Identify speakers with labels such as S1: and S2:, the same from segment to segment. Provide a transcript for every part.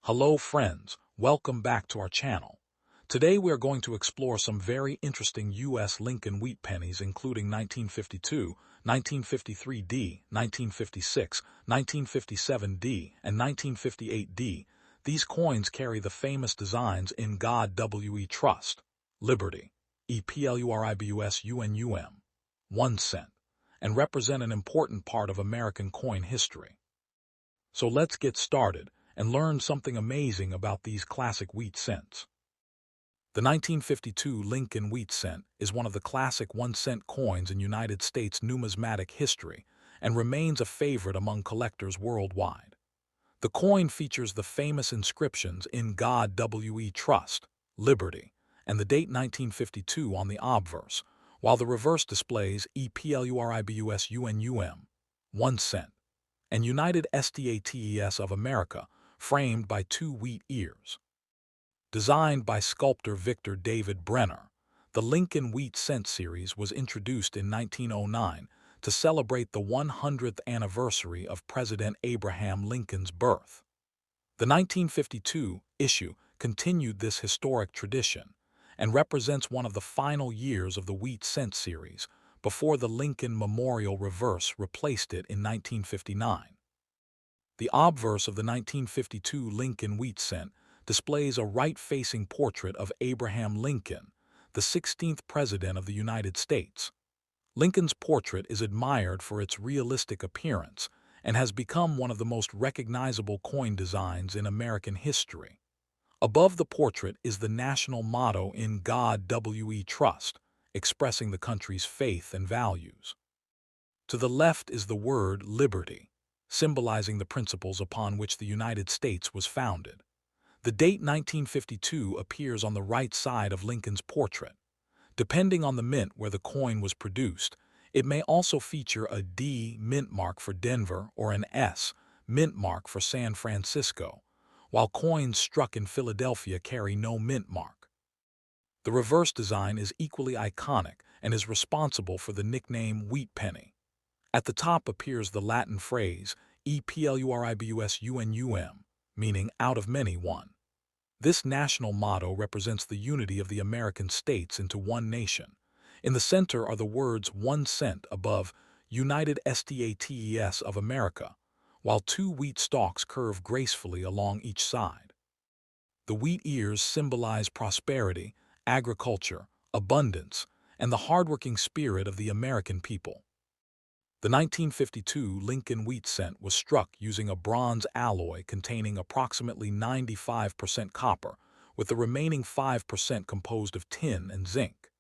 S1: Hello friends, welcome back to our channel. Today we are going to explore some very interesting U.S. Lincoln Wheat Pennies including 1952, 1953D, 1956, 1957D, and 1958D. These coins carry the famous designs In God We Trust, Liberty, EPLURIBUSUNUM, 1 cent, and represent an important part of American coin history. So let's get started and learn something amazing about these classic wheat cents. The 1952 Lincoln Wheat Cent is one of the classic 1-cent coins in United States numismatic history and remains a favorite among collectors worldwide. The coin features the famous inscriptions In God We Trust, Liberty, and the date 1952 on the obverse, while the reverse displays EPLURIBUSUNUM, 1 cent, and United States of America, framed by 2 wheat ears. Designed by sculptor Victor David Brenner, the Lincoln Wheat Cent series was introduced in 1909 to celebrate the 100th anniversary of President Abraham Lincoln's birth. The 1952 issue continued this historic tradition and represents one of the final years of the Wheat Cent series before the Lincoln Memorial Reverse replaced it in 1959. The obverse of the 1952 Lincoln Wheat Cent displays a right-facing portrait of Abraham Lincoln, the 16th President of the United States. Lincoln's portrait is admired for its realistic appearance and has become one of the most recognizable coin designs in American history. Above the portrait is the national motto In God We Trust, expressing the country's faith and values. To the left is the word Liberty, symbolizing the principles upon which the United States was founded. The date 1952 appears on the right side of Lincoln's portrait. Depending on the mint where the coin was produced, it may also feature a D mint mark for Denver or an S mint mark for San Francisco, while coins struck in Philadelphia carry no mint mark. The reverse design is equally iconic and is responsible for the nickname Wheat Penny. At the top appears the Latin phrase EPLURIBUSUNUM, meaning out of many one. This national motto represents the unity of the American states into one nation. In the center are the words 1 cent above United States of America, while 2 wheat stalks curve gracefully along each side. The wheat ears symbolize prosperity, agriculture, abundance, and the hardworking spirit of the American people. The 1952 Lincoln Wheat Cent was struck using a bronze alloy containing approximately 95% copper, with the remaining 5% composed of tin and zinc.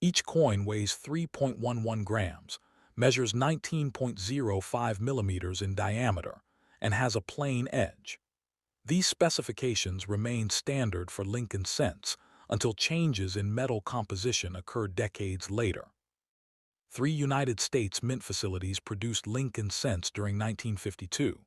S1: Each coin weighs 3.11 grams, measures 19.05 millimeters in diameter, and has a plain edge. These specifications remained standard for Lincoln cents until changes in metal composition occurred decades later. 3 United States mint facilities produced Lincoln cents during 1952.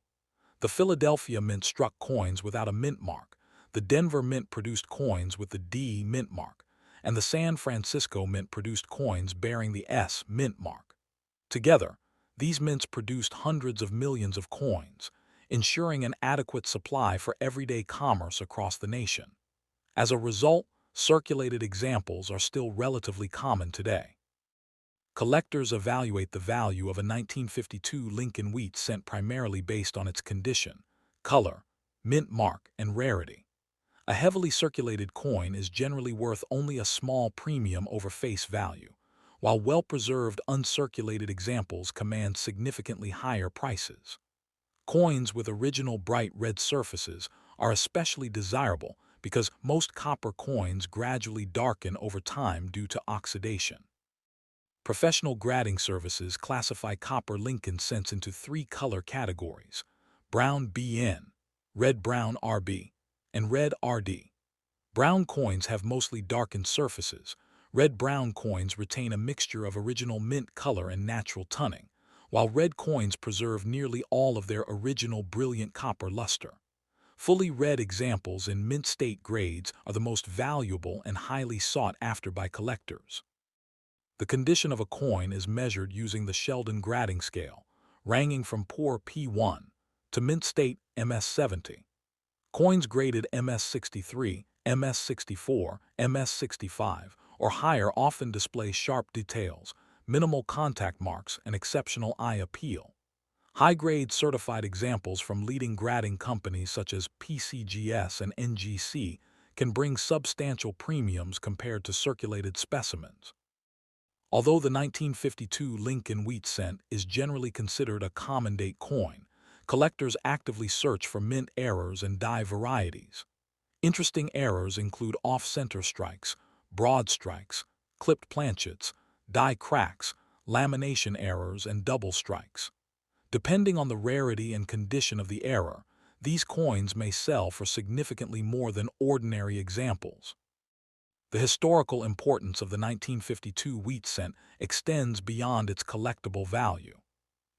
S1: The Philadelphia Mint struck coins without a mint mark, the Denver Mint produced coins with the D mint mark, and the San Francisco Mint produced coins bearing the S mint mark. Together, these mints produced hundreds of millions of coins, ensuring an adequate supply for everyday commerce across the nation. As a result, circulated examples are still relatively common today. Collectors evaluate the value of a 1952 Lincoln Wheat Cent primarily based on its condition, color, mint mark, and rarity. A heavily circulated coin is generally worth only a small premium over face value, while well-preserved uncirculated examples command significantly higher prices. Coins with original bright red surfaces are especially desirable because most copper coins gradually darken over time due to oxidation. Professional grading services classify copper Lincoln cents into 3 color categories: brown BN, red-brown RB, and red RD. Brown coins have mostly darkened surfaces. Red-brown coins retain a mixture of original mint color and natural toning, while red coins preserve nearly all of their original brilliant copper luster. Fully red examples in mint state grades are the most valuable and highly sought after by collectors. The condition of a coin is measured using the Sheldon grading scale, ranging from poor P1 to mint state MS70. Coins graded MS-63, MS-64, MS-65, or higher often display sharp details, minimal contact marks, and exceptional eye appeal. High-grade certified examples from leading grading companies such as PCGS and NGC can bring substantial premiums compared to circulated specimens. Although the 1952 Lincoln Wheat Cent is generally considered a common-date coin, collectors actively search for mint errors and die varieties. Interesting errors include off-center strikes, broad strikes, clipped planchets, die cracks, lamination errors, and double strikes. Depending on the rarity and condition of the error, these coins may sell for significantly more than ordinary examples. The historical importance of the 1952 wheat cent extends beyond its collectible value.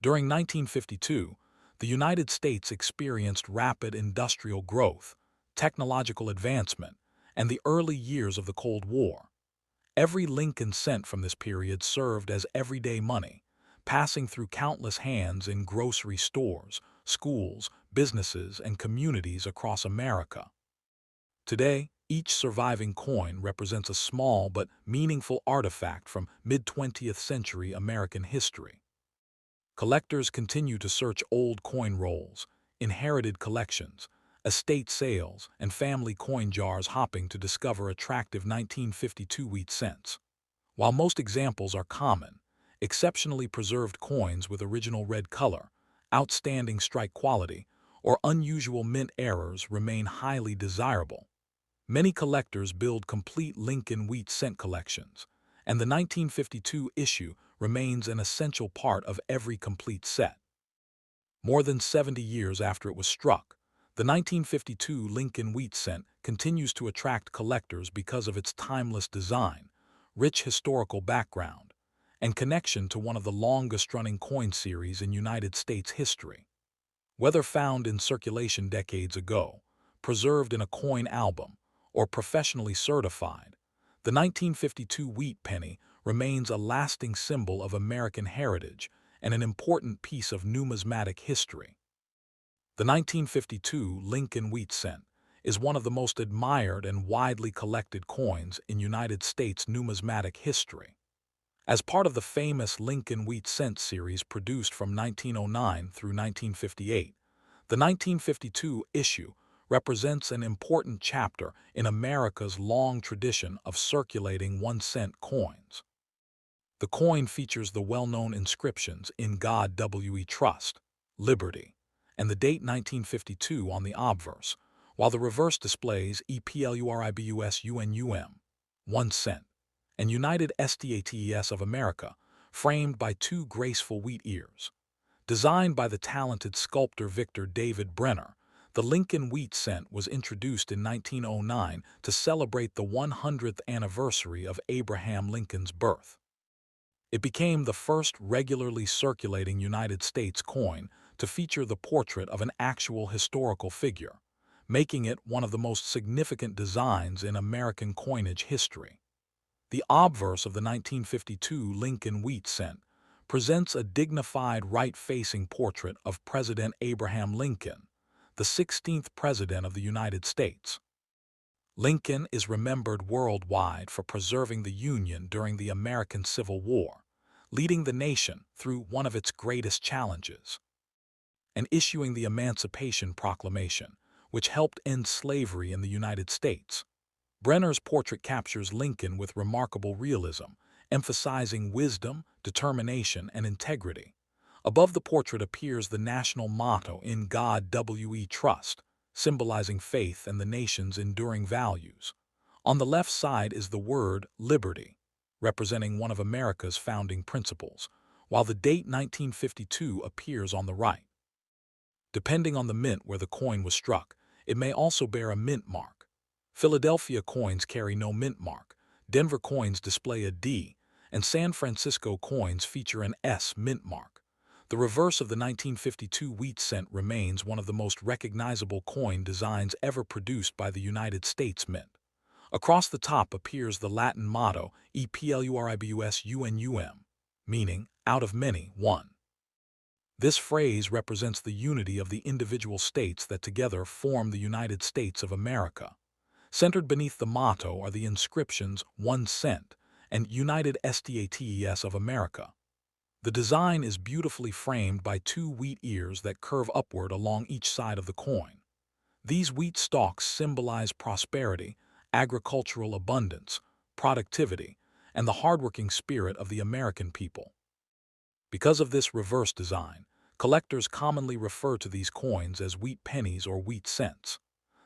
S1: During 1952, the United States experienced rapid industrial growth, technological advancement, and the early years of the Cold War. Every Lincoln cent from this period served as everyday money, passing through countless hands in grocery stores, schools, businesses, and communities across America. Today, each surviving coin represents a small but meaningful artifact from mid-20th century American history. Collectors continue to search old coin rolls, inherited collections, estate sales, and family coin jars hopping to discover attractive 1952 wheat cents. While most examples are common, exceptionally preserved coins with original red color, outstanding strike quality, or unusual mint errors remain highly desirable. Many collectors build complete Lincoln Wheat Cent collections, and the 1952 issue remains an essential part of every complete set. More than 70 years after it was struck, the 1952 Lincoln Wheat Cent continues to attract collectors because of its timeless design, rich historical background, and connection to one of the longest-running coin series in United States history. Whether found in circulation decades ago, preserved in a coin album, or professionally certified, the 1952 wheat penny remains a lasting symbol of American heritage and an important piece of numismatic history. The 1952 Lincoln Wheat Cent is one of the most admired and widely collected coins in United States numismatic history. As part of the famous Lincoln Wheat Cent series produced from 1909 through 1958, the 1952 issue represents an important chapter in America's long tradition of circulating 1-cent coins. The coin features the well-known inscriptions "In God We Trust," "Liberty," and the date 1952 on the obverse, while the reverse displays EPLURIBUSUNUM, 1 cent, and United States of America, framed by two graceful wheat ears. Designed by the talented sculptor Victor David Brenner, the Lincoln Wheat Cent was introduced in 1909 to celebrate the 100th anniversary of Abraham Lincoln's birth. It became the first regularly circulating United States coin to feature the portrait of an actual historical figure, making it one of the most significant designs in American coinage history. The obverse of the 1952 Lincoln Wheat Cent presents a dignified right-facing portrait of President Abraham Lincoln, the 16th President of the United States. Lincoln is remembered worldwide for preserving the Union during the American Civil War, leading the nation through one of its greatest challenges, and issuing the Emancipation Proclamation, which helped end slavery in the United States. Brenner's portrait captures Lincoln with remarkable realism, emphasizing wisdom, determination, and integrity. Above the portrait appears the national motto, "In God We Trust," symbolizing faith and the nation's enduring values. On the left side is the word "Liberty," representing one of America's founding principles, while the date 1952 appears on the right. Depending on the mint where the coin was struck, it may also bear a mint mark. Philadelphia coins carry no mint mark, Denver coins display a D, and San Francisco coins feature an S mint mark. The reverse of the 1952 wheat cent remains one of the most recognizable coin designs ever produced by the United States Mint. Across the top appears the Latin motto EPLURIBUSUNUM, meaning "out of many, one." This phrase represents the unity of the individual states that together form the United States of America. Centered beneath the motto are the inscriptions 1 cent and United States of America. The design is beautifully framed by two wheat ears that curve upward along each side of the coin. These wheat stalks symbolize prosperity, agricultural abundance, productivity, and the hardworking spirit of the American people. Because of this reverse design, collectors commonly refer to these coins as wheat pennies or wheat cents.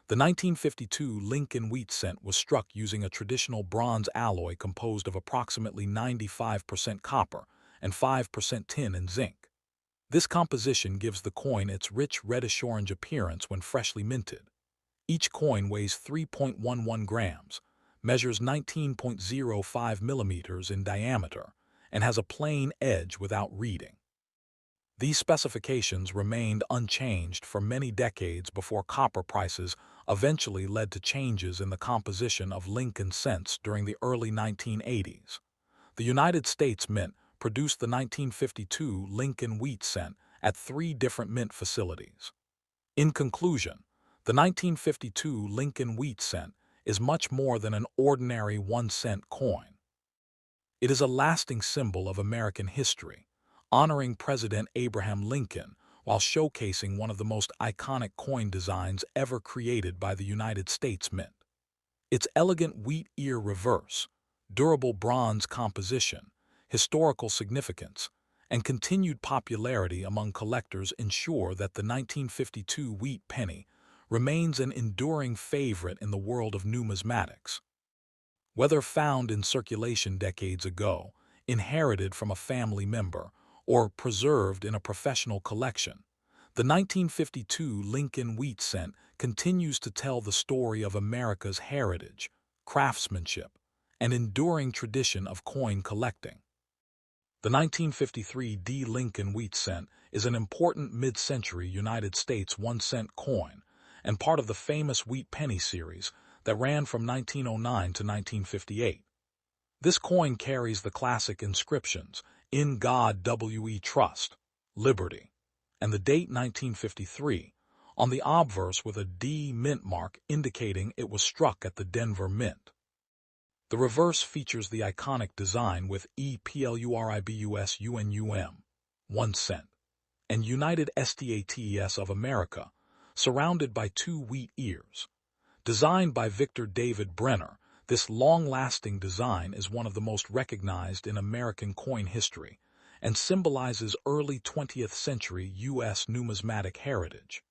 S1: The 1952 Lincoln Wheat Cent was struck using a traditional bronze alloy composed of approximately 95% copper and 5% tin and zinc. This composition gives the coin its rich reddish-orange appearance when freshly minted. Each coin weighs 3.11 grams, measures 19.05 millimeters in diameter, and has a plain edge without reading. These specifications remained unchanged for many decades before copper prices eventually led to changes in the composition of Lincoln cents during the early 1980s. The United States Mint produced the 1952 Lincoln Wheat Cent at 3 different mint facilities. In conclusion, the 1952 Lincoln Wheat Cent is much more than an ordinary 1-cent coin. It is a lasting symbol of American history, honoring President Abraham Lincoln while showcasing one of the most iconic coin designs ever created by the United States Mint. Its elegant wheat ear reverse, durable bronze composition, historical significance, and continued popularity among collectors ensure that the 1952 wheat penny remains an enduring favorite in the world of numismatics. Whether found in circulation decades ago, inherited from a family member, or preserved in a professional collection, the 1952 Lincoln Wheat Cent continues to tell the story of America's heritage, craftsmanship, and enduring tradition of coin collecting. The 1953 Lincoln Wheat Cent is an important mid-century United States 1-cent coin and part of the famous Wheat Penny series that ran from 1909 to 1958. This coin carries the classic inscriptions, "In God We Trust," "Liberty," and the date 1953, on the obverse with a D mint mark indicating it was struck at the Denver Mint. The reverse features the iconic design with EPLURIBUSUNUM, 1 cent, and United States of America, surrounded by two wheat ears. Designed by Victor David Brenner, this long-lasting design is one of the most recognized in American coin history and symbolizes early 20th century U.S. numismatic heritage.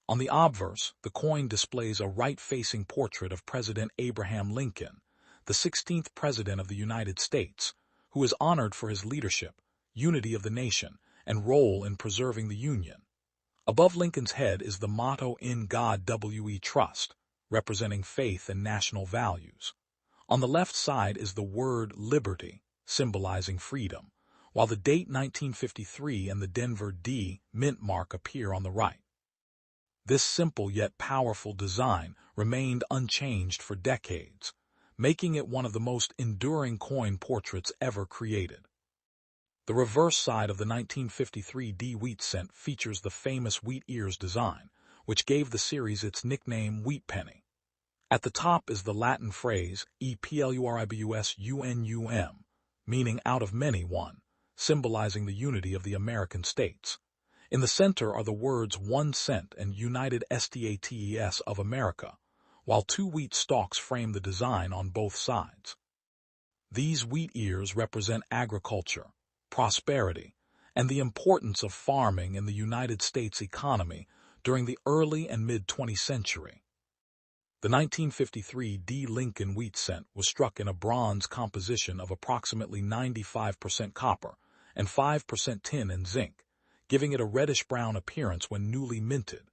S1: On the obverse, the coin displays a right-facing portrait of President Abraham Lincoln, the 16th President of the United States, who is honored for his leadership, unity of the nation, and role in preserving the Union. Above Lincoln's head is the motto "In God We Trust," representing faith and national values. On the left side is the word "Liberty," symbolizing freedom, while the date 1953 and the Denver D mint mark appear on the right. This simple yet powerful design remained unchanged for decades, making it one of the most enduring coin portraits ever created. The reverse side of the 1953 wheat cent features the famous wheat ears design, which gave the series its nickname Wheat Penny. At the top is the Latin phrase EPLURIBUSUNUM, meaning out of many one, symbolizing the unity of the American states. In the center are the words 1 cent and United States of America, while two wheat stalks frame the design on both sides. These wheat ears represent agriculture, prosperity, and the importance of farming in the United States economy during the early and mid-20th century. The 1953 Lincoln Wheat Cent was struck in a bronze composition of approximately 95% copper and 5% tin and zinc, giving it a reddish-brown appearance when newly minted.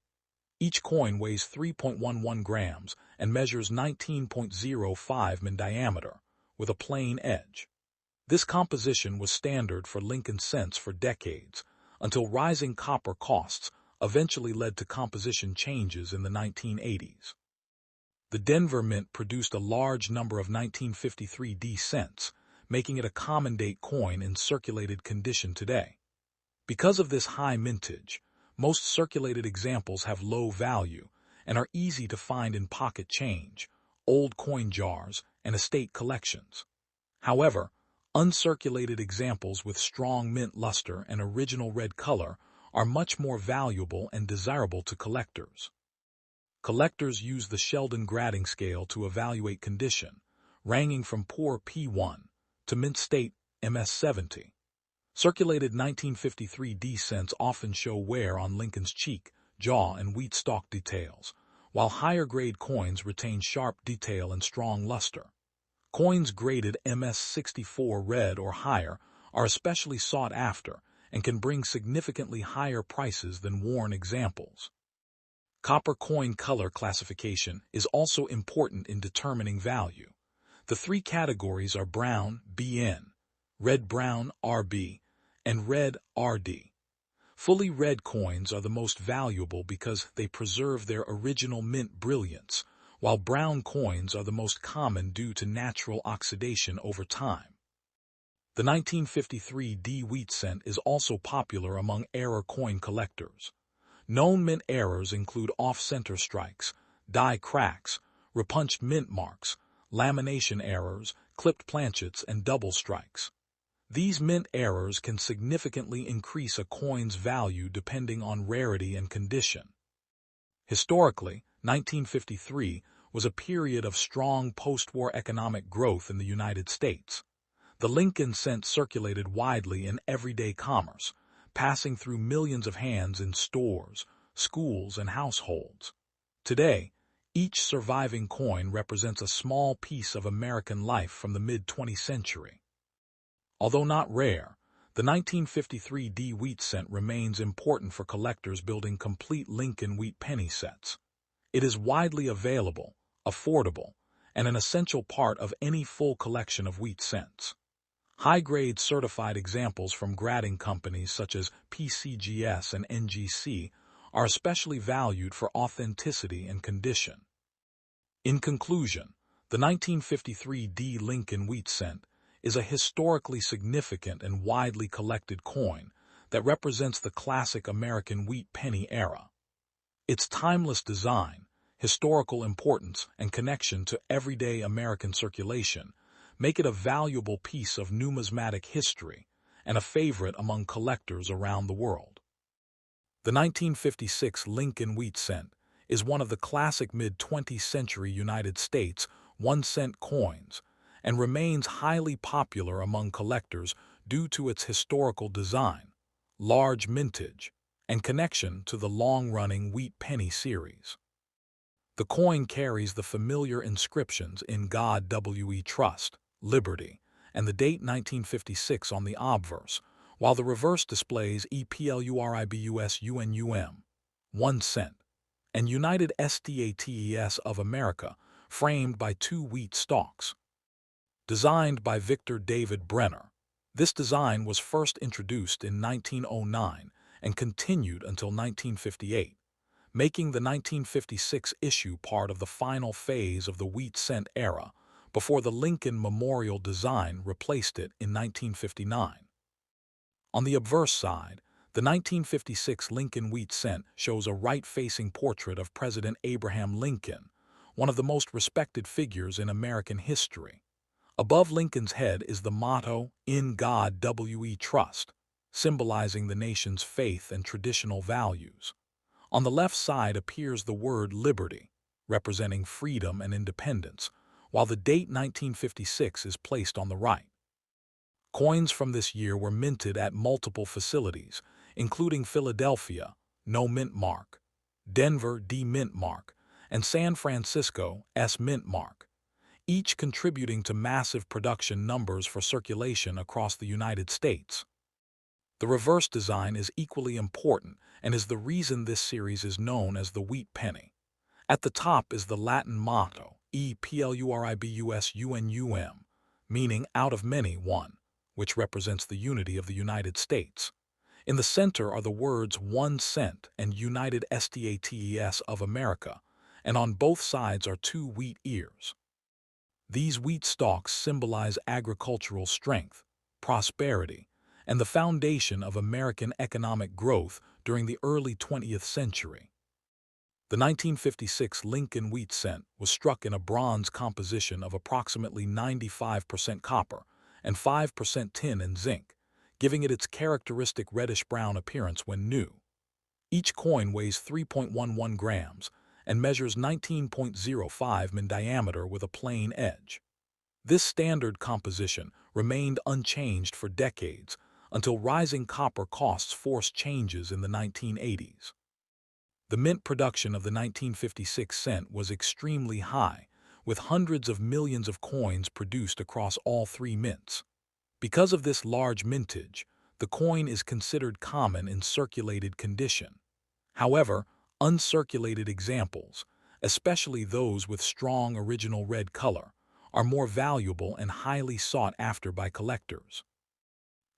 S1: Each coin weighs 3.11 grams and measures 19.05 in diameter, with a plain edge. This composition was standard for Lincoln cents for decades, until rising copper costs eventually led to composition changes in the 1980s. The Denver Mint produced a large number of 1953 cents, making it a common date coin in circulated condition today. Because of this high mintage, most circulated examples have low value and are easy to find in pocket change, old coin jars, and estate collections. However, uncirculated examples with strong mint luster and original red color are much more valuable and desirable to collectors. Collectors use the Sheldon grading scale to evaluate condition, ranging from poor P1 to mint state MS-70. Circulated 1953 D cents often show wear on Lincoln's cheek, jaw, and wheat stalk details, while higher-grade coins retain sharp detail and strong luster. Coins graded MS-64 red or higher are especially sought after and can bring significantly higher prices than worn examples. Copper coin color classification is also important in determining value. The three categories are brown, BN, red-brown, RB, and red, RD. Fully red coins are the most valuable because they preserve their original mint brilliance, while brown coins are the most common due to natural oxidation over time. The 1953 D wheat cent is also popular among error coin collectors. Known mint errors include off-center strikes, die cracks, repunched mint marks, lamination errors, clipped planchets, and double strikes. These mint errors can significantly increase a coin's value depending on rarity and condition. Historically, 1953 was a period of strong post-war economic growth in the United States. The Lincoln cent circulated widely in everyday commerce, passing through millions of hands in stores, schools, and households. Today, each surviving coin represents a small piece of American life from the mid-20th century. Although not rare, the 1953 D wheat cent remains important for collectors building complete Lincoln Wheat Penny sets. It is widely available, affordable, and an essential part of any full collection of wheat cents. High-grade certified examples from grading companies such as PCGS and NGC are especially valued for authenticity and condition. In conclusion, the 1953 D Lincoln Wheat cent is a historically significant and widely collected coin that represents the classic American wheat penny era. Its timeless design, historical importance, and connection to everyday American circulation make it a valuable piece of numismatic history and a favorite among collectors around the world. The 1956 Lincoln Wheat cent is one of the classic mid-20th century United States 1-cent coins and remains highly popular among collectors due to its historical design, large mintage, and connection to the long-running wheat penny series. The coin carries the familiar inscriptions "In God We Trust," "Liberty," and the date 1956 on the obverse, while the reverse displays EPLURIBUS UNUM, 1 cent, and United States of America, framed by 2 wheat stalks. Designed by Victor David Brenner, this design was first introduced in 1909 and continued until 1958, making the 1956 issue part of the final phase of the wheat cent era before the Lincoln Memorial design replaced it in 1959. On the obverse side, the 1956 Lincoln Wheat cent shows a right-facing portrait of President Abraham Lincoln, one of the most respected figures in American history. Above Lincoln's head is the motto, "In God We Trust," symbolizing the nation's faith and traditional values. On the left side appears the word "Liberty," representing freedom and independence, while the date 1956 is placed on the right. Coins from this year were minted at multiple facilities, including Philadelphia, no mint mark, Denver, D mint mark, and San Francisco, S mint mark, each contributing to massive production numbers for circulation across the United States. The reverse design is equally important and is the reason this series is known as the wheat penny. At the top is the Latin motto, EPLURIBUS UNUM, meaning out of many, one, which represents the unity of the United States. In the center are the words 1 cent and United States of America, and on both sides are 2 wheat ears. These wheat stalks symbolize agricultural strength, prosperity, and the foundation of American economic growth during the early 20th century. The 1956 Lincoln Wheat cent was struck in a bronze composition of approximately 95% copper and 5% tin and zinc, giving it its characteristic reddish-brown appearance when new. Each coin weighs 3.11 grams and measures 19.05 in diameter with a plain edge. This standard composition remained unchanged for decades until rising copper costs forced changes in the 1980s. The mint production of the 1956 cent was extremely high, with hundreds of millions of coins produced across all three mints. Because of this large mintage, the coin is considered common in circulated condition. However, uncirculated examples, especially those with strong original red color, are more valuable and highly sought after by collectors.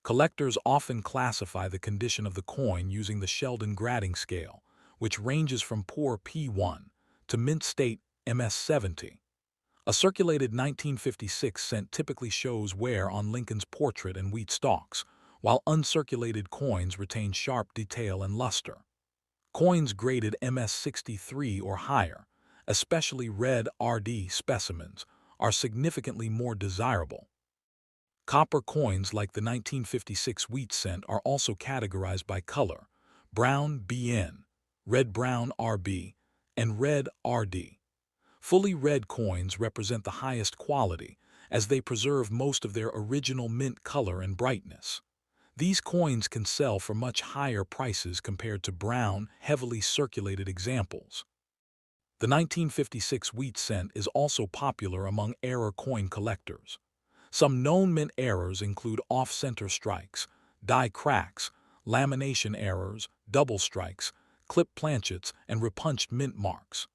S1: Collectors often classify the condition of the coin using the Sheldon grading scale, which ranges from poor P1 to mint state MS70. A circulated 1956 cent typically shows wear on Lincoln's portrait and wheat stalks, while uncirculated coins retain sharp detail and luster. Coins graded MS63 or higher, especially red RD specimens, are significantly more desirable. Copper coins like the 1956 wheat cent are also categorized by color: brown BN, red-brown RB, and red RD. Fully red coins represent the highest quality, as they preserve most of their original mint color and brightness. These coins can sell for much higher prices compared to brown, heavily circulated examples. The 1956 wheat cent is also popular among error coin collectors. Some known mint errors include off-center strikes, die cracks, lamination errors, double strikes, clip planchets, and repunched mint marks.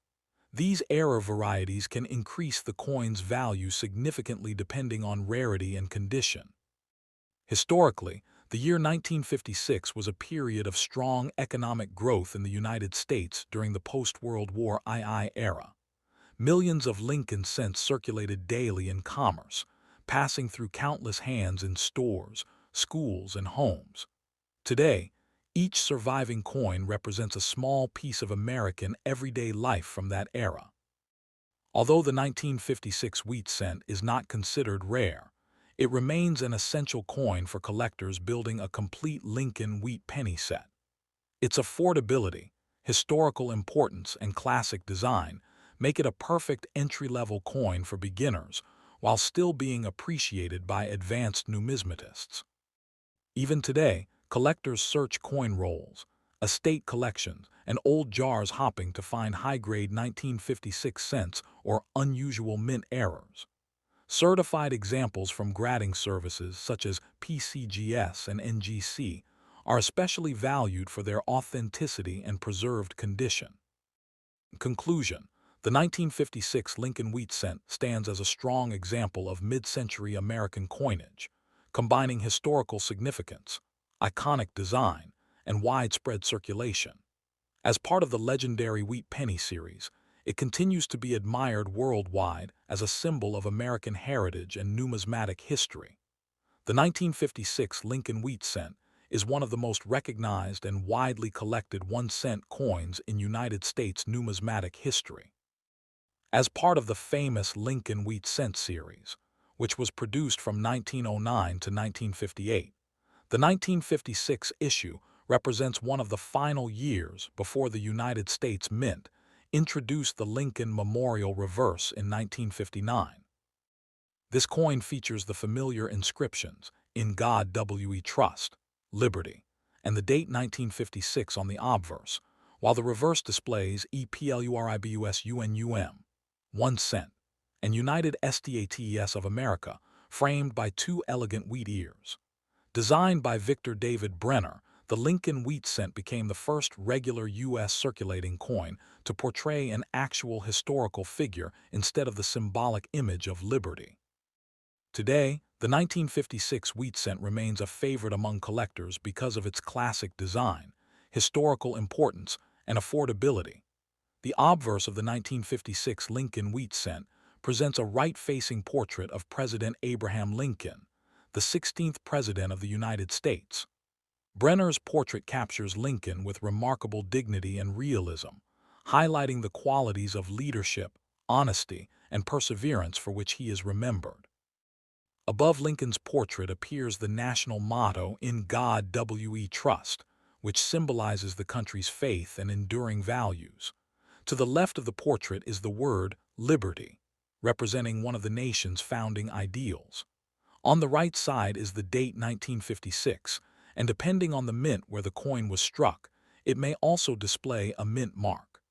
S1: These error varieties can increase the coin's value significantly depending on rarity and condition. Historically, the year 1956 was a period of strong economic growth in the United States during the post-World War II era. Millions of Lincoln cents circulated daily in commerce, passing through countless hands in stores, schools, and homes. Today, each surviving coin represents a small piece of American everyday life from that era. Although the 1956 wheat cent is not considered rare, it remains an essential coin for collectors building a complete Lincoln Wheat Penny set. Its affordability, historical importance, and classic design make it a perfect entry-level coin for beginners while still being appreciated by advanced numismatists. Even today, collectors search coin rolls, estate collections, and old jars hopping to find high-grade 1956 cents or unusual mint errors. Certified examples from grading services such as PCGS and NGC are especially valued for their authenticity and preserved condition. Conclusion: the 1956 Lincoln Wheat cent stands as a strong example of mid-century American coinage, combining historical significance, iconic design, and widespread circulation. As part of the legendary Wheat Penny series, it continues to be admired worldwide as a symbol of American heritage and numismatic history. The 1956 Lincoln Wheat cent is one of the most recognized and widely collected 1-cent coins in United States numismatic history. As part of the famous Lincoln Wheat cent series, which was produced from 1909 to 1958, the 1956 issue represents one of the final years before the United States Mint introduced the Lincoln Memorial Reverse in 1959. This coin features the familiar inscriptions, "In God We Trust," "Liberty," and the date 1956 on the obverse, while the reverse displays EPLURIBUSUNUM, 1 cent, and United States of America, framed by two elegant wheat ears. Designed by Victor David Brenner, the Lincoln Wheat cent became the first regular U.S. circulating coin to portray an actual historical figure instead of the symbolic image of liberty. Today, the 1956 wheat cent remains a favorite among collectors because of its classic design, historical importance, and affordability. The obverse of the 1956 Lincoln Wheat cent presents a right-facing portrait of President Abraham Lincoln, the 16th President of the United States. Brenner's portrait captures Lincoln with remarkable dignity and realism, highlighting the qualities of leadership, honesty, and perseverance for which he is remembered. Above Lincoln's portrait appears the national motto, "In God We Trust," which symbolizes the country's faith and enduring values. To the left of the portrait is the word liberty, representing one of the nation's founding ideals. On the right side is the date 1956, and depending on the mint where the coin was struck, it may also display a mint mark.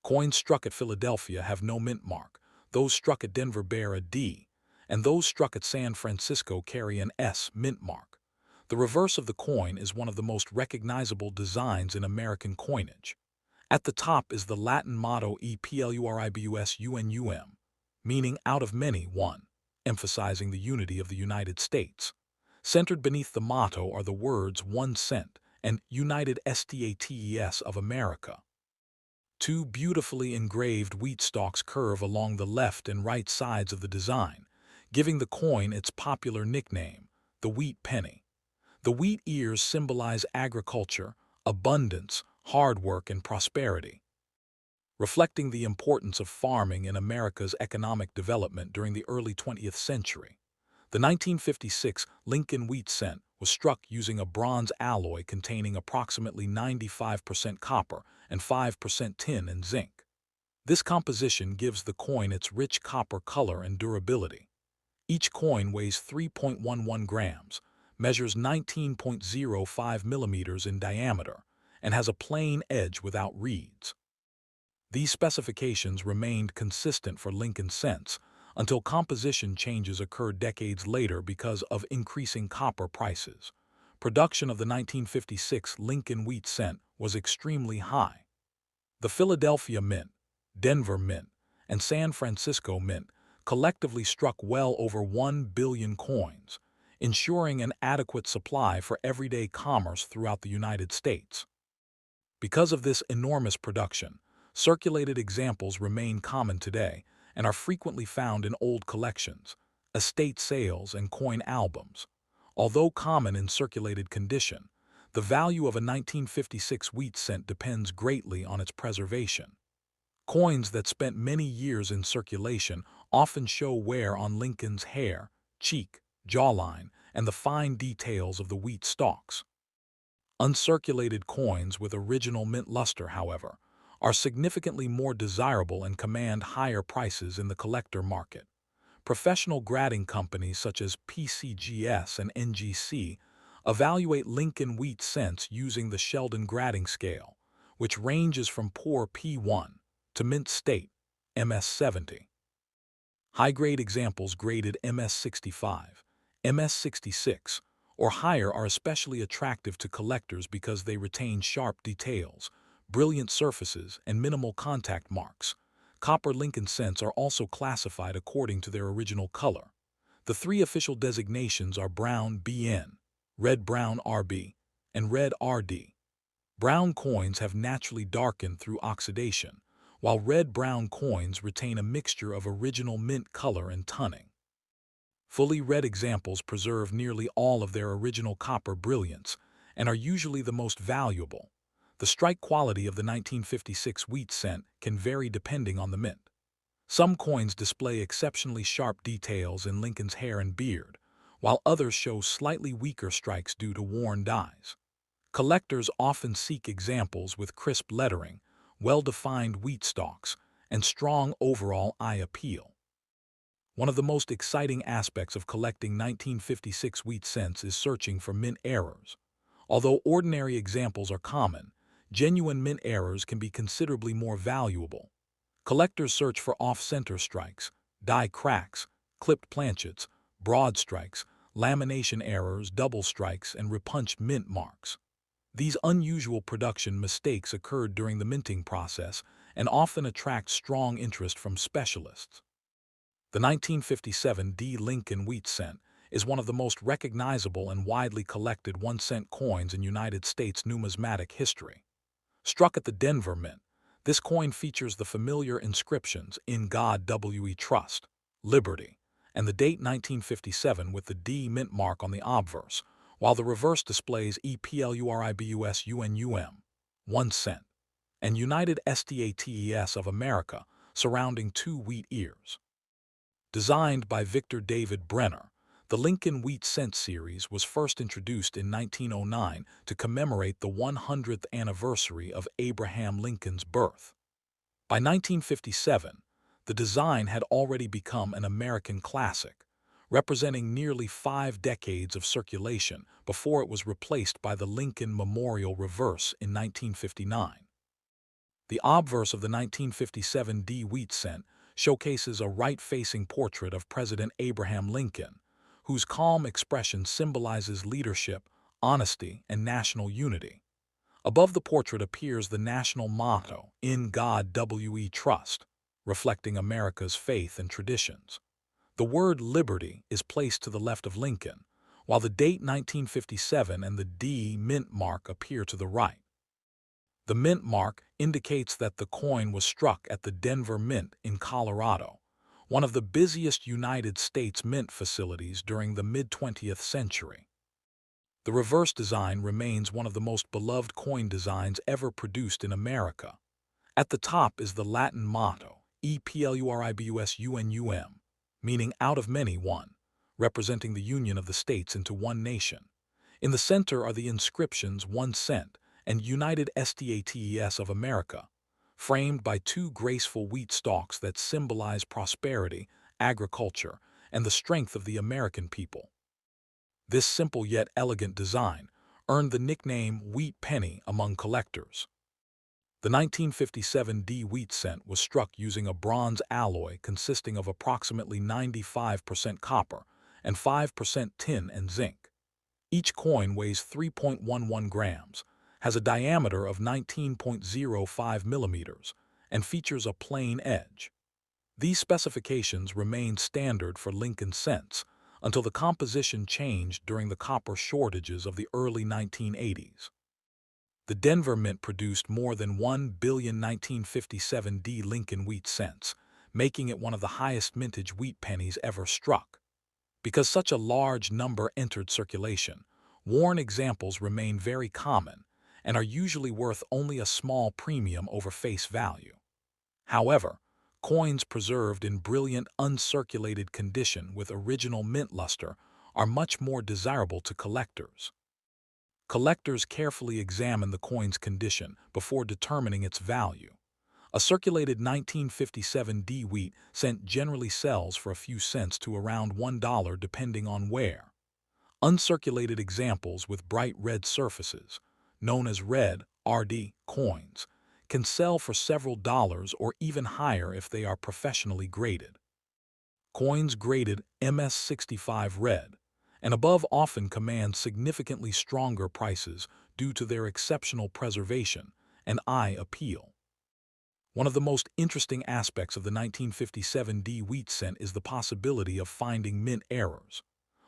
S1: Coins struck at Philadelphia have no mint mark, those struck at Denver bear a D, and those struck at San Francisco carry an S mint mark. The reverse of the coin is one of the most recognizable designs in American coinage. At the top is the Latin motto E Pluribus Unum, meaning out of many, one, emphasizing the unity of the United States. Centered beneath the motto are the words 1 cent and United States of America. Two beautifully engraved wheat stalks curve along the left and right sides of the design, giving the coin its popular nickname, the wheat penny. The wheat ears symbolize agriculture, abundance, hard work, and prosperity, reflecting the importance of farming in America's economic development during the early 20th century. The 1956 Lincoln Wheat cent was struck using a bronze alloy containing approximately 95% copper and 5% tin and zinc. This composition gives the coin its rich copper color and durability. Each coin weighs 3.11 grams, measures 19.05 millimeters in diameter, and has a plain edge without reeds. These specifications remained consistent for Lincoln cents until composition changes occurred decades later because of increasing copper prices. Production of the 1956 Lincoln Wheat cent was extremely high. The Philadelphia Mint, Denver Mint, and San Francisco Mint collectively struck well over 1 billion coins, ensuring an adequate supply for everyday commerce throughout the United States. Because of this enormous production, circulated examples remain common today and are frequently found in old collections, estate sales, and coin albums. Although common in circulated condition, the value of a 1956 wheat cent depends greatly on its preservation. Coins that spent many years in circulation often show wear on Lincoln's hair, cheek, jawline, and the fine details of the wheat stalks. Uncirculated coins with original mint luster, however, are significantly more desirable and command higher prices in the collector market. Professional grading companies such as PCGS and NGC evaluate Lincoln Wheat cents using the Sheldon grading scale, which ranges from poor P1 to mint state MS70. High-grade examples graded MS65, MS66, or higher are especially attractive to collectors because they retain sharp details, brilliant surfaces, and minimal contact marks. Copper Lincoln cents are also classified according to their original color. The three official designations are brown BN, red-brown RB, and red RD. Brown coins have naturally darkened through oxidation, while red-brown coins retain a mixture of original mint color and toning. Fully red examples preserve nearly all of their original copper brilliance and are usually the most valuable. The strike quality of the 1956 wheat cent can vary depending on the mint. Some coins display exceptionally sharp details in Lincoln's hair and beard, while others show slightly weaker strikes due to worn dies. Collectors often seek examples with crisp lettering, well-defined wheat stalks, and strong overall eye appeal. One of the most exciting aspects of collecting 1956 wheat cents is searching for mint errors. Although ordinary examples are common, genuine mint errors can be considerably more valuable. Collectors search for off-center strikes, die cracks, clipped planchets, broad strikes, lamination errors, double strikes, and repunched mint marks. These unusual production mistakes occurred during the minting process and often attract strong interest from specialists. The 1957 D. Lincoln Wheat cent is one of the most recognizable and widely collected 1-cent coins in United States numismatic history. Struck at the Denver Mint, this coin features the familiar inscriptions "In God We Trust," "Liberty," and the date 1957 with the D mint mark on the obverse, while the reverse displays EPLURIBUSUNUM, 1 cent, and United States of America surrounding 2 wheat ears. Designed by Victor David Brenner, the Lincoln Wheat Cent series was first introduced in 1909 to commemorate the 100th anniversary of Abraham Lincoln's birth. By 1957, the design had already become an American classic, representing nearly 5 decades of circulation before it was replaced by the Lincoln Memorial Reverse in 1959. The obverse of the 1957 D Wheat Cent showcases a right-facing portrait of President Abraham Lincoln, whose calm expression symbolizes leadership, honesty, and national unity. Above the portrait appears the national motto, "In God We Trust," reflecting America's faith and traditions. The word liberty is placed to the left of Lincoln, while the date 1957 and the D mint mark appear to the right. The mint mark indicates that the coin was struck at the Denver Mint in Colorado, one of the busiest United States mint facilities during the mid-20th century. The reverse design remains one of the most beloved coin designs ever produced in America. At the top is the Latin motto, EPLURIBUSUNUM, meaning out of many one, representing the union of the states into one nation. In the center are the inscriptions 1 cent and United States of America, framed by 2 graceful wheat stalks that symbolize prosperity, agriculture, and the strength of the American people. This simple yet elegant design earned the nickname Wheat Penny among collectors. The 1957 D Wheat Cent was struck using a bronze alloy consisting of approximately 95% copper and 5% tin and zinc. Each coin weighs 3.11 grams, has a diameter of 19.05 millimeters, and features a plain edge. These specifications remained standard for Lincoln cents until the composition changed during the copper shortages of the early 1980s. The Denver Mint produced more than 1 billion 1957 D Lincoln Wheat Cents, making it one of the highest mintage wheat pennies ever struck. Because such a large number entered circulation, worn examples remain very common and are usually worth only a small premium over face value. However, coins preserved in brilliant uncirculated condition with original mint luster are much more desirable to collectors. Collectors carefully examine the coin's condition before determining its value. A circulated 1957 D Wheat Cent generally sells for a few cents to around $1 depending on where. Uncirculated examples with bright red surfaces, known as red RD coins, can sell for several dollars or even higher if they are professionally graded. Coins graded MS65 red and above often command significantly stronger prices due to their exceptional preservation and eye appeal. One of the most interesting aspects of the 1957 D Wheat Cent is the possibility of finding mint errors.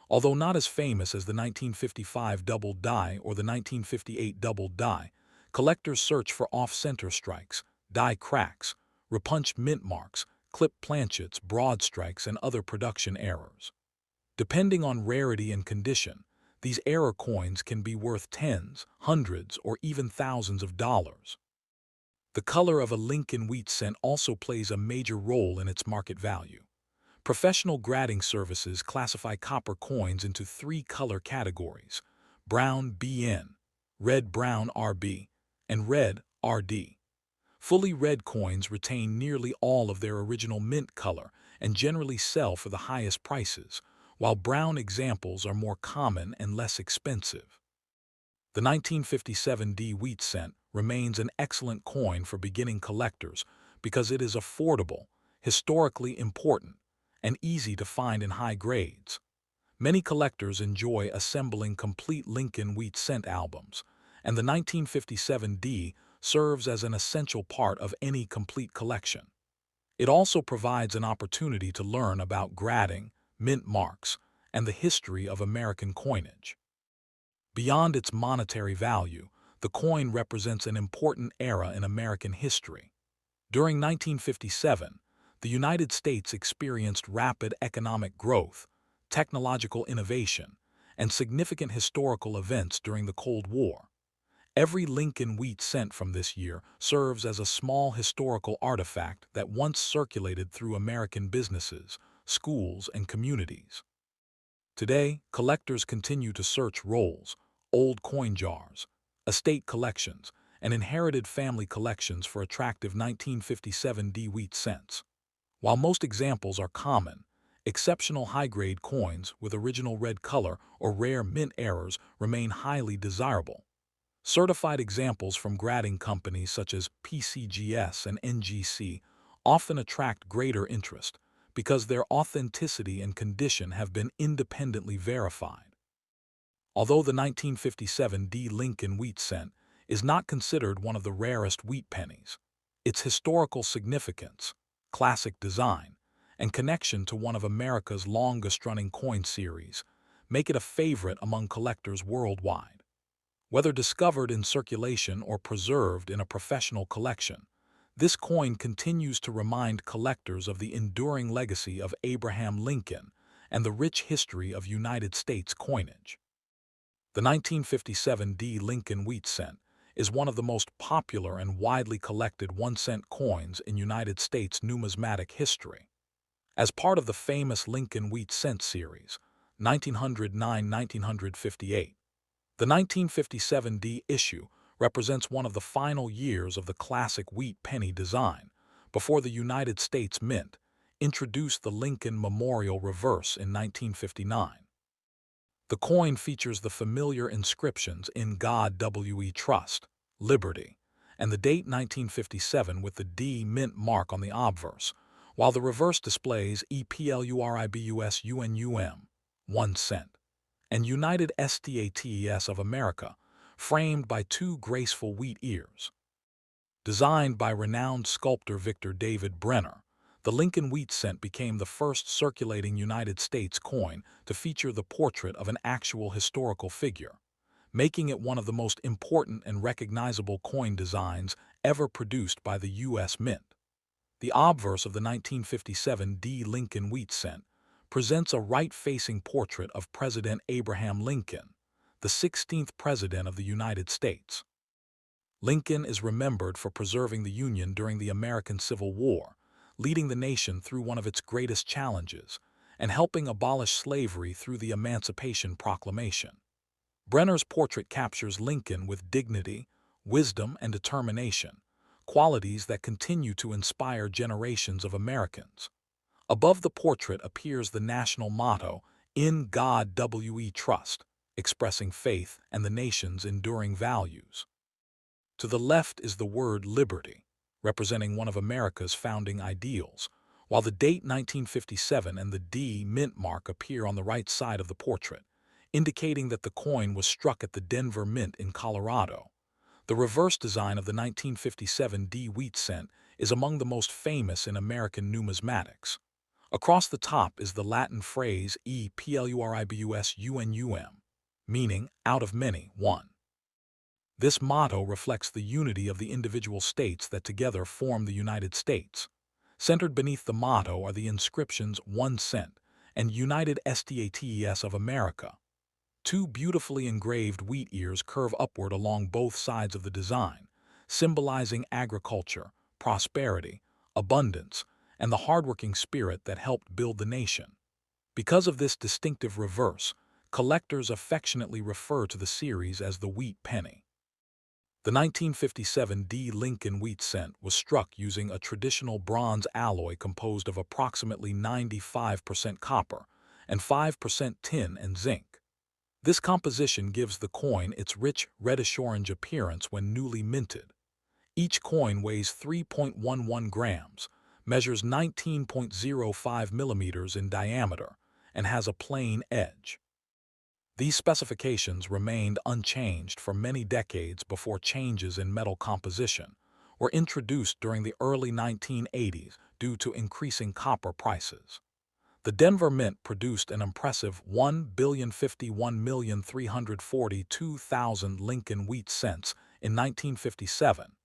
S1: Although not as famous as the 1955 double die or the 1958 double die, collectors search for off-center strikes, die cracks, repunched mint marks, clipped planchets, broad strikes, and other production errors. Depending on rarity and condition, these error coins can be worth tens, hundreds, or even thousands of dollars. The color of a Lincoln Wheat Cent also plays a major role in its market value. Professional grading services classify copper coins into 3 color categories: brown BN, red-brown RB, and red RD. Fully red coins retain nearly all of their original mint color and generally sell for the highest prices, while brown examples are more common and less expensive. The 1957 D Wheat Cent remains an excellent coin for beginning collectors because it is affordable, historically important, and easy to find in high grades. Many collectors enjoy assembling complete Lincoln Wheat Cent albums, and the 1957 D serves as an essential part of any complete collection. It also provides an opportunity to learn about grading, mint marks, and the history of American coinage. Beyond its monetary value, the coin represents an important era in American history. During 1957, The United States experienced rapid economic growth, technological innovation, and significant historical events during the Cold War. Every Lincoln Wheat cent from this year serves as a small historical artifact that once circulated through American businesses, schools, and communities. Today, collectors continue to search rolls, old coin jars, estate collections, and inherited family collections for attractive 1957 D wheat cents. While most examples are common, exceptional high-grade coins with original red color or rare mint errors remain highly desirable. Certified examples from grading companies such as PCGS and NGC often attract greater interest because their authenticity and condition have been independently verified. Although the 1957 D Lincoln Wheat cent is not considered one of the rarest wheat pennies, its historical significance, classic design, and connection to one of America's longest-running coin series make it a favorite among collectors worldwide. Whether discovered in circulation or preserved in a professional collection, this coin continues to remind collectors of the enduring legacy of Abraham Lincoln and the rich history of United States coinage. The 1957 D Lincoln Wheat cent is one of the most popular and widely collected 1-cent coins in United States numismatic history. As part of the famous Lincoln Wheat cent series, 1909-1958, the 1957 D issue represents one of the final years of the classic wheat penny design before the United States Mint introduced the Lincoln Memorial Reverse in 1959. The coin features the familiar inscriptions "In God We Trust," "Liberty," and the date 1957 with the D mint mark on the obverse, while the reverse displays EPLURIBUS UNUM, 1 cent, and United States of America, framed by 2 graceful wheat ears. Designed by renowned sculptor Victor David Brenner, the Lincoln Wheat cent became the first circulating United States coin to feature the portrait of an actual historical figure, making it one of the most important and recognizable coin designs ever produced by the U.S. Mint. The obverse of the 1957 D Lincoln Wheat cent presents a right-facing portrait of President Abraham Lincoln, the 16th President of the United States. Lincoln is remembered for preserving the Union during the American Civil War, leading the nation through one of its greatest challenges, and helping abolish slavery through the Emancipation Proclamation. Brenner's portrait captures Lincoln with dignity, wisdom, and determination, qualities that continue to inspire generations of Americans. Above the portrait appears the national motto, "In God We Trust," expressing faith and the nation's enduring values. To the left is the word "Liberty," representing one of America's founding ideals, while the date 1957 and the D mint mark appear on the right side of the portrait, indicating that the coin was struck at the Denver Mint in Colorado. The reverse design of the 1957 D wheat cent is among the most famous in American numismatics. Across the top is the Latin phrase EPLURIBUS UNUM, meaning "out of many, one." This motto reflects the unity of the individual states that together form the United States. Centered beneath the motto are the inscriptions "1 cent" and United States of America. 2 beautifully engraved wheat ears curve upward along both sides of the design, symbolizing agriculture, prosperity, abundance, and the hardworking spirit that helped build the nation. Because of this distinctive reverse, collectors affectionately refer to the series as the wheat penny. The 1957 D Lincoln Wheat cent was struck using a traditional bronze alloy composed of approximately 95% copper and 5% tin and zinc. This composition gives the coin its rich reddish-orange appearance when newly minted. Each coin weighs 3.11 grams, measures 19.05 millimeters in diameter, and has a plain edge. These specifications remained unchanged for many decades before changes in metal composition were introduced during the early 1980s due to increasing copper prices. The Denver Mint produced an impressive 1,051,342,000 Lincoln Wheat cents in 1957,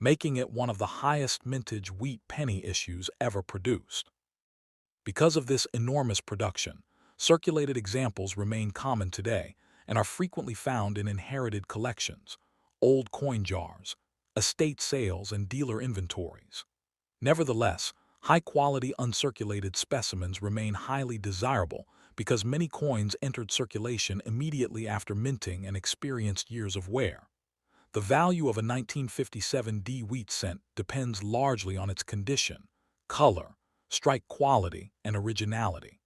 S1: making it one of the highest mintage wheat penny issues ever produced. Because of this enormous production, circulated examples remain common today and are frequently found in inherited collections, old coin jars, estate sales, and dealer inventories. Nevertheless, high-quality uncirculated specimens remain highly desirable because many coins entered circulation immediately after minting and experienced years of wear. The value of a 1957 D wheat cent depends largely on its condition, color, strike quality, and originality.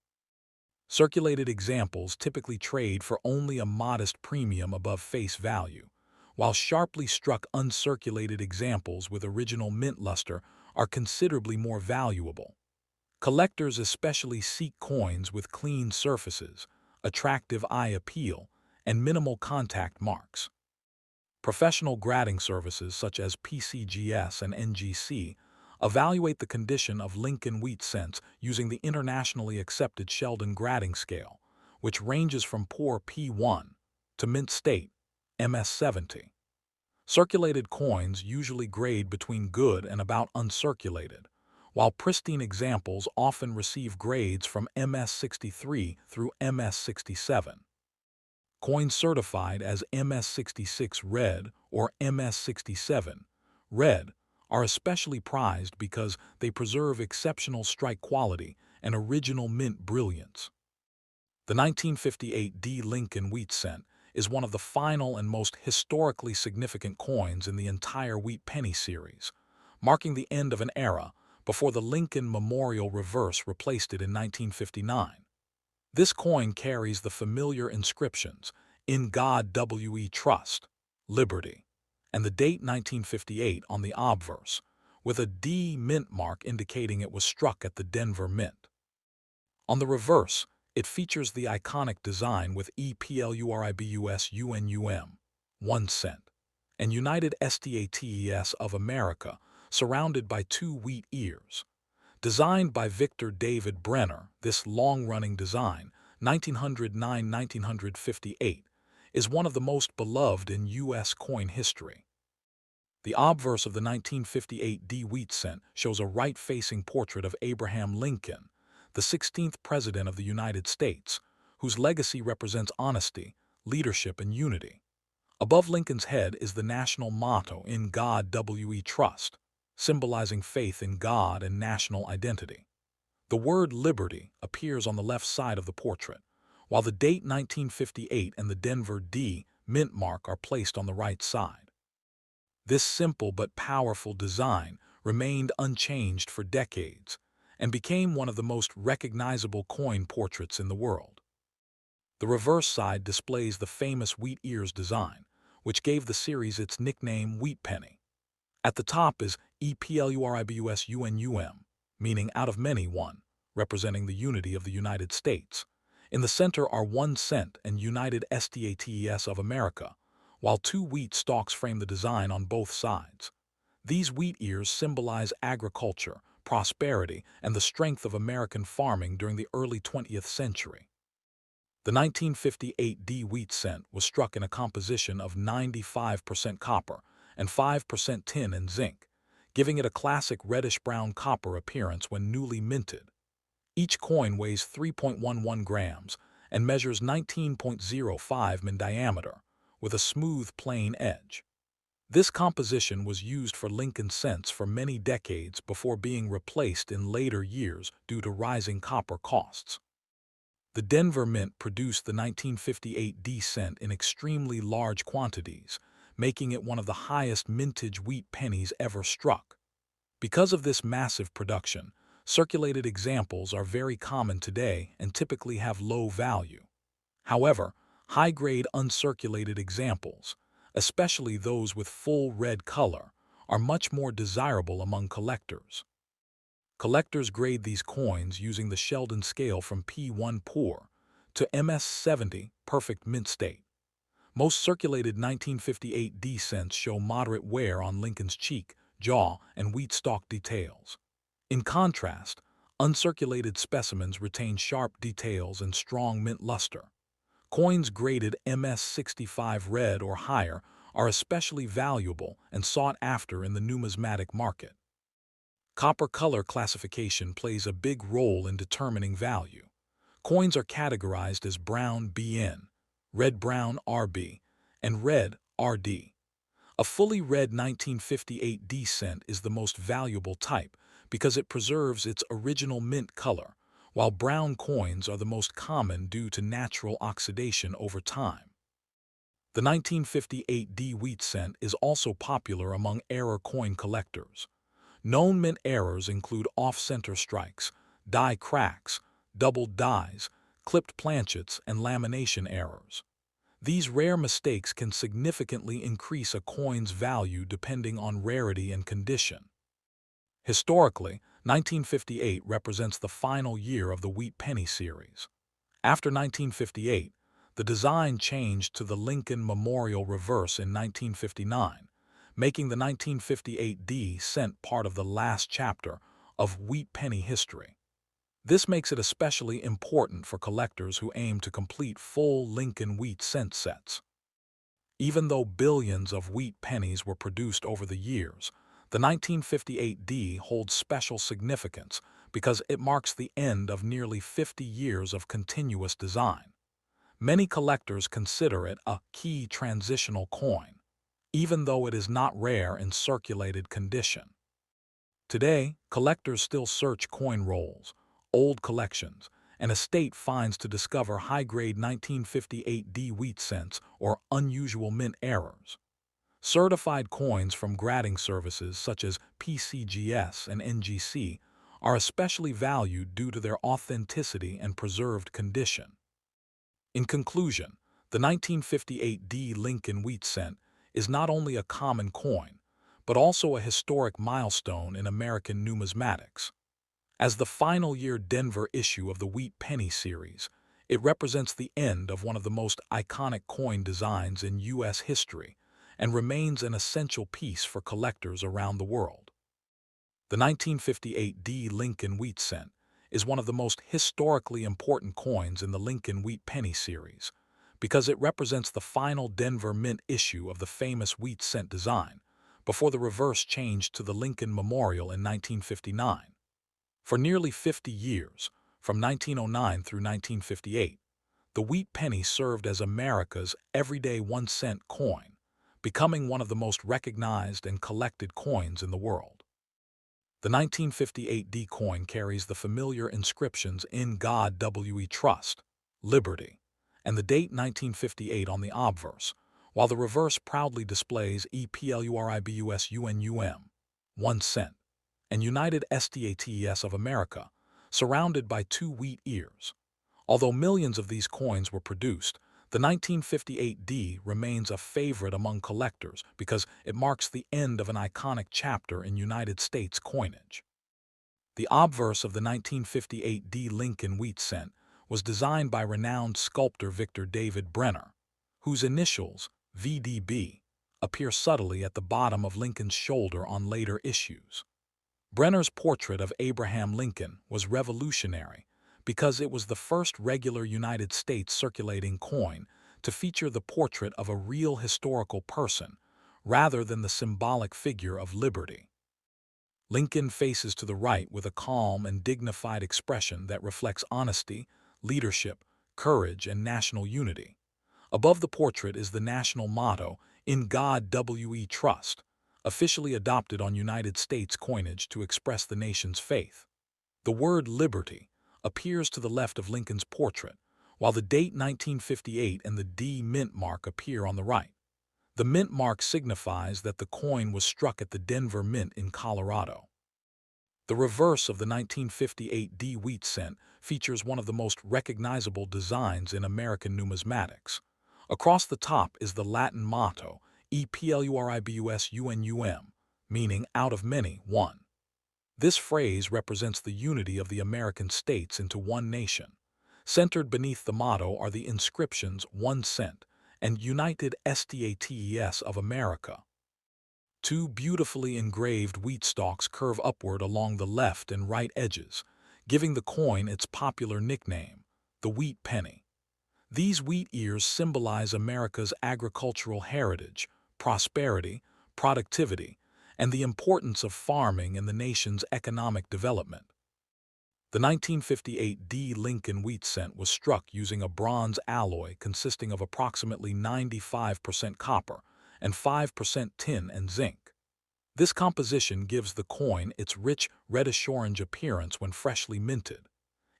S1: Circulated examples typically trade for only a modest premium above face value, while sharply struck uncirculated examples with original mint luster are considerably more valuable. Collectors especially seek coins with clean surfaces, attractive eye appeal, and minimal contact marks. Professional grading services such as PCGS and NGC evaluate the condition of Lincoln wheat cents using the internationally accepted Sheldon grading scale, which ranges from poor P1 to mint state MS70. Circulated coins usually grade between good and about uncirculated, while pristine examples often receive grades from MS63 through MS67. Coins certified as MS66 red or MS67 red are especially prized because they preserve exceptional strike quality and original mint brilliance. The 1958 D Lincoln Wheat Cent is one of the final and most historically significant coins in the entire wheat penny series, marking the end of an era before the Lincoln Memorial Reverse replaced it in 1959. This coin carries the familiar inscriptions, "In God We Trust," "Liberty," and the date 1958 on the obverse, with a D mint mark indicating it was struck at the Denver Mint. On the reverse, it features the iconic design with EPLURIBUSUNUM, 1 cent, and United States of America, surrounded by 2 wheat ears. Designed by Victor David Brenner, this long-running design, 1909-1958, is one of the most beloved in U.S. coin history. The obverse of the 1958 D wheat cent shows a right-facing portrait of Abraham Lincoln, the 16th President of the United States, whose legacy represents honesty, leadership, and unity. Above Lincoln's head is the national motto, "In God We Trust," symbolizing faith in God and national identity. The word "liberty" appears on the left side of the portrait, while the date 1958 and the Denver D mint mark are placed on the right side. This simple but powerful design remained unchanged for decades and became one of the most recognizable coin portraits in the world. The reverse side displays the famous wheat ears design, which gave the series its nickname Wheat Penny. At the top is EPLURIBUSUNUM, meaning out of many one, representing the unity of the United States. In the center are 1 cent and United States of America, while 2 wheat stalks frame the design on both sides. These wheat ears symbolize agriculture, prosperity, and the strength of American farming during the early 20th century. The 1958 D wheat cent was struck in a composition of 95% copper and 5% tin and zinc, giving it a classic reddish-brown copper appearance when newly minted. Each coin weighs 3.11 grams and measures 19.05 in diameter, with a smooth, plain edge. This composition was used for Lincoln cents for many decades before being replaced in later years due to rising copper costs. The Denver Mint produced the 1958 D cent in extremely large quantities, making it one of the highest mintage wheat pennies ever struck. Because of this massive production, circulated examples are very common today and typically have low value. However, high-grade uncirculated examples, especially those with full red color, are much more desirable among collectors. Collectors grade these coins using the Sheldon scale from P1 poor to MS70 perfect mint state. Most circulated 1958 D cents show moderate wear on Lincoln's cheek, jaw, and wheat stalk details. In contrast, uncirculated specimens retain sharp details and strong mint luster. Coins graded MS65 red or higher are especially valuable and sought after in the numismatic market. Copper color classification plays a big role in determining value. Coins are categorized as brown BN, red-brown RB, and red RD. A fully red 1958 D cent is the most valuable type because it preserves its original mint color, while brown coins are the most common due to natural oxidation over time. The 1958 D wheat cent is also popular among error coin collectors. Known mint errors include off-center strikes, die cracks, doubled dies, clipped planchets, and lamination errors. These rare mistakes can significantly increase a coin's value depending on rarity and condition. Historically, 1958 represents the final year of the Wheat Penny series. After 1958, the design changed to the Lincoln Memorial Reverse in 1959, making the 1958 D cent part of the last chapter of Wheat Penny history. This makes it especially important for collectors who aim to complete full Lincoln Wheat cent sets. Even though billions of wheat pennies were produced over the years, the 1958 D holds special significance because it marks the end of nearly 50 years of continuous design. Many collectors consider it a key transitional coin, even though it is not rare in circulated condition. Today, collectors still search coin rolls, old collections, and estate finds to discover high-grade 1958 D wheat cents or unusual mint errors. Certified coins from grading services such as PCGS and NGC are especially valued due to their authenticity and preserved condition. In conclusion, the 1958 D Lincoln Wheat cent is not only a common coin, but also a historic milestone in American numismatics. As the final year Denver issue of the Wheat Penny series, it represents the end of one of the most iconic coin designs in U.S. history and remains an essential piece for collectors around the world. The 1958 D Lincoln Wheat cent is one of the most historically important coins in the Lincoln Wheat Penny series because it represents the final Denver Mint issue of the famous wheat cent design before the reverse changed to the Lincoln Memorial in 1959. For nearly 50 years, from 1909 through 1958, the wheat penny served as America's everyday 1-cent coin, becoming one of the most recognized and collected coins in the world. The 1958 D coin carries the familiar inscriptions "In God We Trust," "Liberty," and the date 1958 on the obverse, while the reverse proudly displays EPLURIBUSUNUM, 1 cent, and United States of America, surrounded by 2 wheat ears. Although millions of these coins were produced, the 1958 D remains a favorite among collectors because it marks the end of an iconic chapter in United States coinage. The obverse of the 1958 D Lincoln Wheat cent was designed by renowned sculptor Victor David Brenner, whose initials, VDB, appear subtly at the bottom of Lincoln's shoulder on later issues. Brenner's portrait of Abraham Lincoln was revolutionary because it was the first regular United States circulating coin to feature the portrait of a real historical person rather than the symbolic figure of liberty. Lincoln faces to the right with a calm and dignified expression that reflects honesty, leadership, courage, and national unity. Above the portrait is the national motto, "In God We Trust," officially adopted on United States coinage to express the nation's faith. The word "liberty" appears to the left of Lincoln's portrait, while the date 1958 and the D mint mark appear on the right. The mint mark signifies that the coin was struck at the Denver Mint in Colorado. The reverse of the 1958 D wheat cent features one of the most recognizable designs in American numismatics. Across the top is the Latin motto, EPLURIBUSUNUM, meaning "out of many, one." This phrase represents the unity of the American states into one nation. Centered beneath the motto are the inscriptions "1 cent" and United States of America. 2 beautifully engraved wheat stalks curve upward along the left and right edges, giving the coin its popular nickname, the Wheat Penny. These wheat ears symbolize America's agricultural heritage, prosperity, productivity, and the importance of farming in the nation's economic development. The 1958 Lincoln Wheat cent was struck using a bronze alloy consisting of approximately 95% copper and 5% tin and zinc. This composition gives the coin its rich reddish-orange appearance when freshly minted.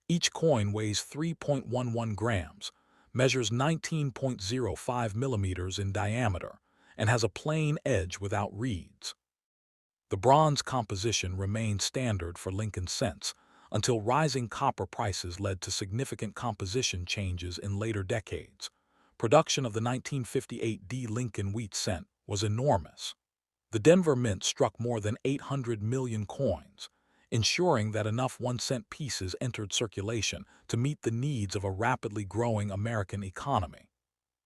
S1: Each coin weighs 3.11 grams, measures 19.05 millimeters in diameter, and has a plain edge without reeds. The bronze composition remained standard for Lincoln cents until rising copper prices led to significant composition changes in later decades. Production of the 1958 Lincoln Wheat cent was enormous. The Denver Mint struck more than 800 million coins, ensuring that enough 1-cent pieces entered circulation to meet the needs of a rapidly growing American economy.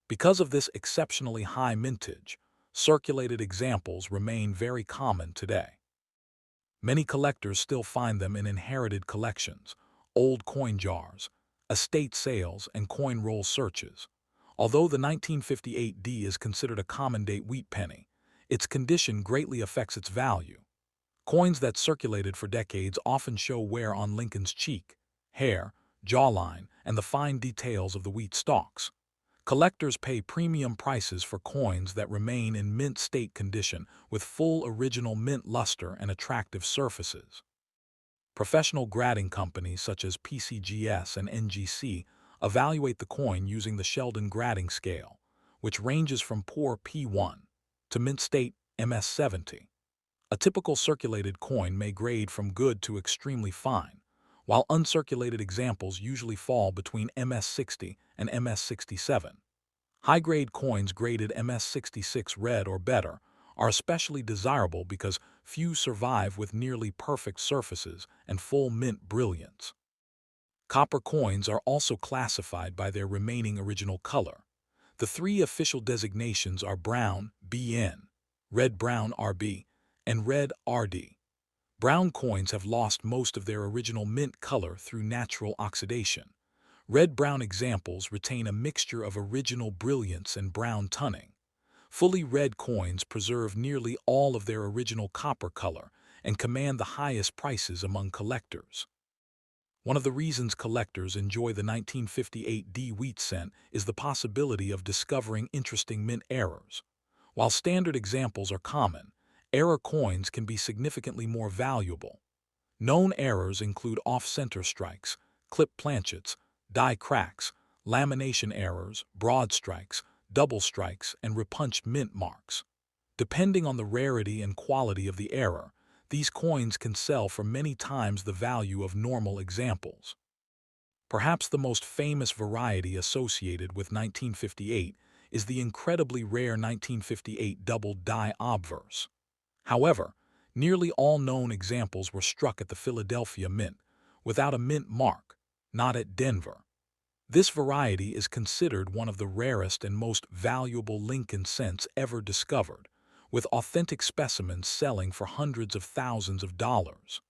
S1: Because of this exceptionally high mintage, circulated examples remain very common today. Many collectors still find them in inherited collections, old coin jars, estate sales, and coin roll searches. Although the 1958 is considered a common-date wheat penny, its condition greatly affects its value. Coins that circulated for decades often show wear on Lincoln's cheek, hair, jawline, and the fine details of the wheat stalks. Collectors pay premium prices for coins that remain in mint state condition with full original mint luster and attractive surfaces. Professional grading companies such as PCGS and NGC evaluate the coin using the Sheldon grading scale, which ranges from poor P1 to mint state MS70. A typical circulated coin may grade from good to extremely fine, while uncirculated examples usually fall between MS60 and MS67. High-grade coins graded MS66 red or better are especially desirable because few survive with nearly perfect surfaces and full mint brilliance. Copper coins are also classified by their remaining original color. The three official designations are brown (BN), red-brown (RB), and red (RD). Brown coins have lost most of their original mint color through natural oxidation. Red-brown examples retain a mixture of original brilliance and brown toning. Fully red coins preserve nearly all of their original copper color and command the highest prices among collectors. One of the reasons collectors enjoy the 1958 wheat cent is the possibility of discovering interesting mint errors. While standard examples are common, error coins can be significantly more valuable. Known errors include off-center strikes, clip planchets, die cracks, lamination errors, broad strikes, double strikes, and repunched mint marks. Depending on the rarity and quality of the error, these coins can sell for many times the value of normal examples. Perhaps the most famous variety associated with 1958 is the incredibly rare 1958 double die obverse. However, nearly all known examples were struck at the Philadelphia Mint, without a mint mark, not at Denver. This variety is considered one of the rarest and most valuable Lincoln cents ever discovered, with authentic specimens selling for hundreds of thousands of dollars.